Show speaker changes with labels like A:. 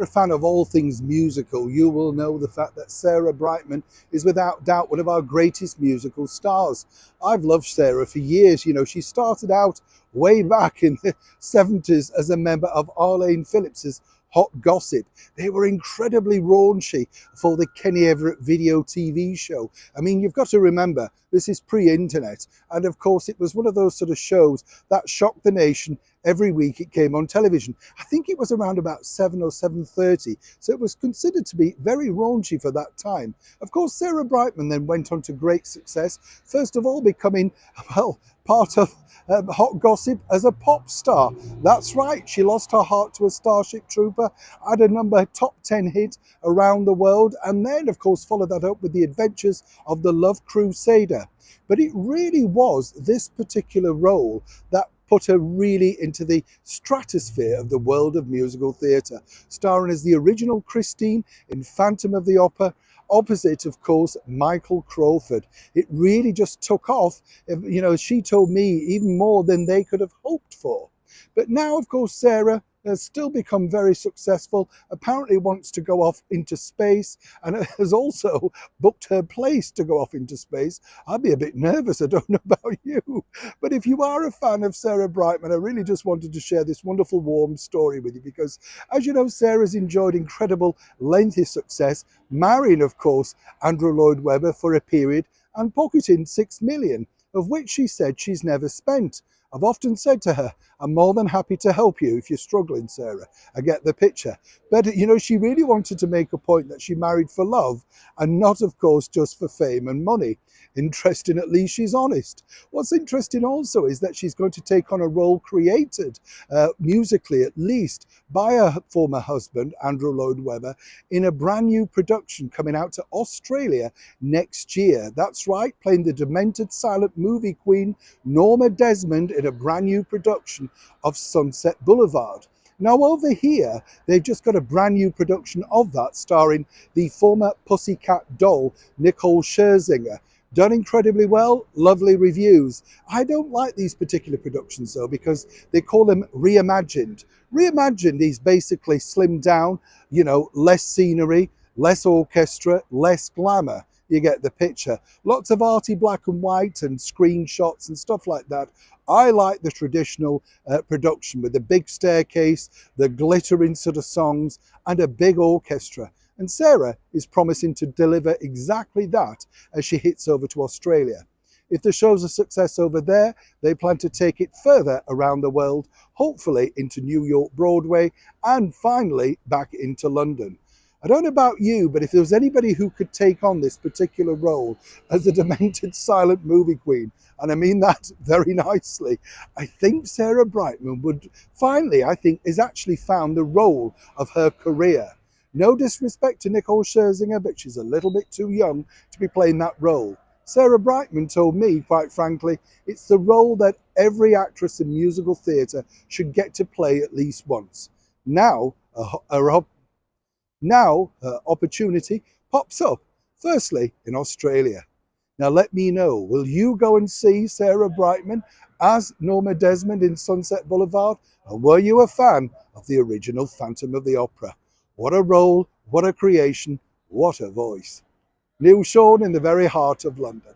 A: You're a fan of all things musical, you will know the fact that Sarah Brightman is without doubt one of our greatest musical stars. I've loved Sarah for years. You know, she started out way back in the 70s as a member of Arlene Phillips's Hot Gossip. They were incredibly raunchy for the Kenny Everett video TV show. I mean, you've got to remember, this is pre-internet, and of course it was one of those sort of shows that shocked the nation every week it came on television. I think it was around about 7 or 7:30, so it was considered to be very raunchy for that time. Of course, Sarah Brightman then went on to great success, first of all becoming, well, part of Hot Gossip as a pop star. That's right, she lost her heart to a Starship Trooper, had a top 10 hit around the world, and then of course followed that up with the adventures of the Love Crusader. But it really was this particular role that put her really into the stratosphere of the world of musical theatre, starring as the original Christine in Phantom of the Opera, opposite, of course, Michael Crawford. It really just took off, you know, she told me, even more than they could have hoped for. But now, of course, Sarah has still become very successful, apparently wants to go off into space, and has also booked her place to go off into space. I'd be a bit nervous, I don't know about you. But if you are a fan of Sarah Brightman, I really just wanted to share this wonderful, warm story with you because, as you know, Sarah's enjoyed incredible, lengthy success, marrying, of course, Andrew Lloyd Webber for a period and pocketing 6 million, of which she said she's never spent. I've often said to her, I'm more than happy to help you if you're struggling, Sarah. I get the picture. But, you know, she really wanted to make a point that she married for love and not, of course, just for fame and money. Interesting, at least she's honest. What's interesting also is that she's going to take on a role created, musically at least, by her former husband, Andrew Lloyd Webber, in a brand new production coming out to Australia next year. That's right, playing the demented silent movie queen, Norma Desmond, in a brand new production of Sunset Boulevard. Now over here, they've just got a brand new production of that starring the former Pussycat doll, Nicole Scherzinger. Done incredibly well, lovely reviews. I don't like these particular productions though because they call them reimagined. Reimagined is basically slimmed down, you know, less scenery, less orchestra, less glamour. You get the picture. Lots of arty black and white and screenshots and stuff like that. I like the traditional production with the big staircase, the glittering sort of songs, and a big orchestra. And Sarah is promising to deliver exactly that as she hits over to Australia. If the show's a success over there, they plan to take it further around the world, hopefully into New York Broadway, and finally back into London. I don't know about you, but if there was anybody who could take on this particular role as a demented silent movie queen, and I mean that very nicely, I think Sarah Brightman would finally, I think, has actually found the role of her career. No disrespect to Nicole Scherzinger, but she's a little bit too young to be playing that role. Sarah Brightman told me, quite frankly, it's the role that every actress in musical theatre should get to play at least once. Now, her opportunity pops up, firstly in Australia. Now let me know, will you go and see Sarah Brightman as Norma Desmond in Sunset Boulevard? Or were you a fan of the original Phantom of the Opera? What a role, what a creation, what a voice. Neil Sean in the very heart of London.